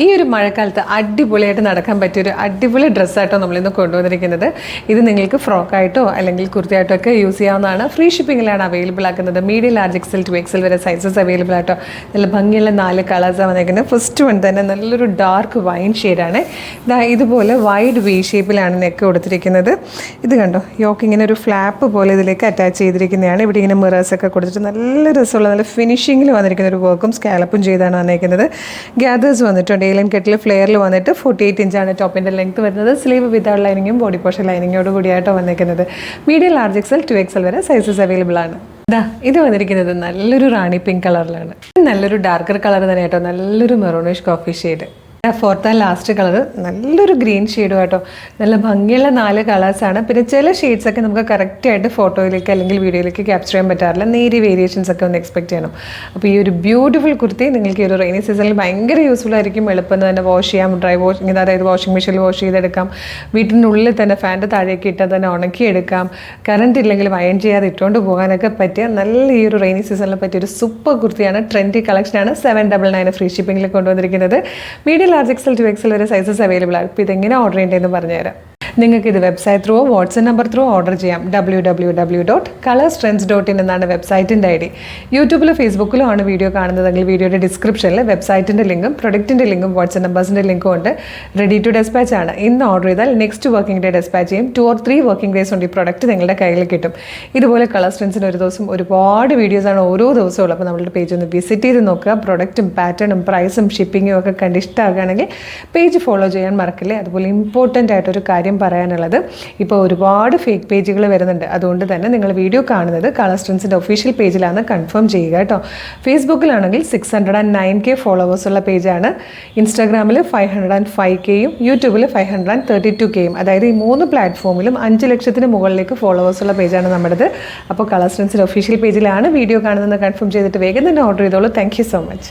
ഈ ഒരു മഴക്കാലത്ത് അടിപൊളിയായിട്ട് നടക്കാൻ പറ്റിയൊരു അടിപൊളി ഡ്രസ്സായിട്ടോ നമ്മളിന്ന് കൊണ്ടുവന്നിരിക്കുന്നത്. ഇത് നിങ്ങൾക്ക് ഫ്രോക്കായിട്ടോ അല്ലെങ്കിൽ കുർത്തിയായിട്ടോ ഒക്കെ യൂസ് ചെയ്യാവുന്നതാണ്. ഫ്രീ ഷിപ്പിങ്ങിലാണ് അവൈലബിൾ ആക്കുന്നത്. മീഡിയം, ലാർജ്, എക്സൽ, 2XL വരെ സൈസസ് അവൈലബിൾ ആയിട്ടോ. നല്ല ഭംഗിയുള്ള 4 കളേഴ്സാണ് വന്നിരിക്കുന്നത്. ഫസ്റ്റ് വൺ തന്നെ നല്ലൊരു ഡാർക്ക് വൈൻ ഷെയ്ഡാണ്. ഇതുപോലെ വൈഡ് വി ഷേപ്പിലാണ് നെക്ക് കൊടുത്തിരിക്കുന്നത്. ഇത് കണ്ടോ, യോക്ക് ഇങ്ങനെ ഒരു ഫ്ലാപ്പ് പോലെ ഇതിലേക്ക് അറ്റാച്ച് ചെയ്തിരിക്കുന്നതാണ്. ഇവിടെ ഇങ്ങനെ മിറേഴ്സൊക്കെ കൊടുത്തിട്ട് നല്ല രസമുള്ള നല്ല ഫിനിഷിങ്ങിൽ വന്നിരിക്കുന്ന ഒരു വർക്കും സ്കാലപ്പും ചെയ്താണ് വന്നിരിക്കുന്നത്. ഗ്യാദേഴ്സ് വന്നിട്ടുണ്ട്. ഡെയിലൻ കെറ്റിൽ ഫ്ലെയറിൽ വന്നിട്ട് 48 ഇഞ്ചാണ് ടോപ്പിൻ്റെ ലെങ്ത് വരുന്നത്. സ്ലീവ് വിത്തൗട്ട് ലൈനിങ്ങും ബോഡി പോർഷൻ ലൈനിങ്ങോട് കൂടിയായിട്ടോ വന്നിരിക്കുന്നത്. മീഡിയം, ലാർജ്, എക്സൽ, 2XL വരെ സൈസസ് അവൈലബിൾ ആണ്. ഇത് വന്നിരിക്കുന്നത് നല്ലൊരു റാണി പിങ്ക് കളറിലാണ്. നല്ലൊരു ഡാർക്കർ കളർ തന്നെ കേട്ടോ. നല്ലൊരു maroonish coffee shade. Fourth and last colour നല്ലൊരു ഗ്രീൻ ഷെയ്ഡും കേട്ടോ. നല്ല ഭംഗിയുള്ള 4 കളേഴ്സാണ്. പിന്നെ ചില ഷെയ്ഡ്സൊക്കെ നമുക്ക് കറക്റ്റായിട്ട് ഫോട്ടോയിലേക്ക് അല്ലെങ്കിൽ വീഡിയോയിലേക്ക് ക്യാപ്ചർ ചെയ്യാൻ പറ്റാറില്ല. നേരിയ വേരിയേഷൻസ് ഒക്കെ ഒന്ന് എക്സ്പെക്ട് ചെയ്യണം. അപ്പോൾ ഈ ഒരു ബ്യൂട്ടിഫുൾ കുർത്തി നിങ്ങൾക്ക് ഈ ഒരു റെയിനി സീസണിൽ ഭയങ്കര യൂസ്ഫുൾ ആയിരിക്കും. എളുപ്പം തന്നെ വാഷ് ചെയ്യാം. ഡ്രൈ വാഷിംഗ്, അതായത് വാഷിംഗ് മെഷീനിൽ വാഷ് ചെയ്തെടുക്കാം. വീട്ടിനുള്ളിൽ തന്നെ ഫാൻ്റെ താഴേക്ക് ഇട്ടാൽ തന്നെ ഉണക്കിയെടുക്കാം. കറണ്ട് ഇല്ലെങ്കിൽ അയൺ ചെയ്യാതെ ഇട്ടുകൊണ്ട് പോകാനൊക്കെ പറ്റിയ നല്ല ഈ ഒരു റെയിനി സീസണിൽ പറ്റിയൊരു സൂപ്പർ കുർത്തിയാണ്. ട്രെൻഡി കളക്ഷനാണ്. 799 ഫ്രീ ഷിപ്പിംഗിൽ കൊണ്ടുവന്നിരിക്കുന്നത്. മീഡിയം, ലാർജ്, എക്സൽ, 2XL വരെ സൈസസ് അവൈലബിൾ ആണ്. ഇപ്പോൾ ഇതെങ്ങനെ ഓർഡർ ചെയ്യേണ്ടതെന്ന് പറഞ്ഞുതരാം. നിങ്ങൾക്ക് ഇത് website through WhatsApp number through order ചെയ്യാം. www.colorstrends.in എന്നാണ് വെബ്സൈറ്റിൻ്റെ ID. യൂട്യൂബിലോ ഫേസ്ബുക്കിലോ ആണ് വീഡിയോ കാണുന്നതെങ്കിൽ വീഡിയോയുടെ ഡിസ്ക്രിപ്ഷനിൽ വെബ്സൈറ്റിൻ്റെ ലിങ്കും പ്രൊഡക്റ്റിൻ്റെ ലിങ്കും വാട്സ്ആപ്പ് നമ്പേഴ്സിൻ്റെ ലിങ്കും ഉണ്ട്. റെഡി ടു ഡെസ്പാച്ച് ആണ്. ഇന്ന് ഓർഡർ ചെയ്താൽ നെക്സ്റ്റ് വർക്കിംഗ് ഡേ ഡെസ്പാച്ച് ചെയ്യും. 2 or 3 വർക്കിംഗ് ഡേയ്സ് കൊണ്ട് ഈ പ്രൊഡക്റ്റ് നിങ്ങളുടെ കയ്യിൽ കിട്ടും. ഇതുപോലെ കളർ സ്ട്രെൻസിന് ഒരു ദിവസം ഒരുപാട് വീഡിയോസാണ് ഓരോ ദിവസവും ഉള്ളത്. അപ്പോൾ നമ്മളുടെ പേജ് ഒന്ന് വിസിറ്റ് ചെയ്ത് നോക്കുക. പ്രൊഡക്റ്റും പാറ്റേണും പ്രൈസും ഷിപ്പിങ്ങും ഒക്കെ കണ്ട് ഇഷ്ടമാകുകയാണെങ്കിൽ പേജ് ഫോളോ ചെയ്യാൻ മറക്കില്ലേ. അതുപോലെ ഇമ്പോർട്ടൻ്റ് ആയിട്ടൊരു കാര്യം പറയാനുള്ളത്, ഇപ്പോൾ ഒരുപാട് ഫേക്ക് പേജുകൾ വരുന്നുണ്ട്. അതുകൊണ്ട് തന്നെ നിങ്ങൾ വീഡിയോ കാണുന്നത് കളർ സ്ട്രെൻസിൻ്റെ ഒഫീഷ്യൽ പേജിലാണ് കൺഫേം ചെയ്യുക കേട്ടോ. ഫേസ്ബുക്കിലാണെങ്കിൽ 609K ഫോളോവേഴ്സ് ഉള്ള പേജാണ്. ഇൻസ്റ്റാഗ്രാമിൽ 505Kയും യൂട്യൂബിൽ 532Kയും. അതായത് ഈ 3 പ്ലാറ്റ്ഫോമിലും 5 ലക്ഷത്തിന് മുകളിലേക്ക് ഫോളോവേഴ്സ് ഉള്ള പേജാണ് നമ്മുടേത്. അപ്പോൾ കളർ സ്ട്രെൻസിൻ്റെ ഒഫീഷ്യൽ പേജിലാണ് വീഡിയോ കാണുന്നതെന്ന് കൺഫേം ചെയ്തിട്ട് വേഗം തന്നെ ഓർഡർ ചെയ്തോളൂ. Thank you so much.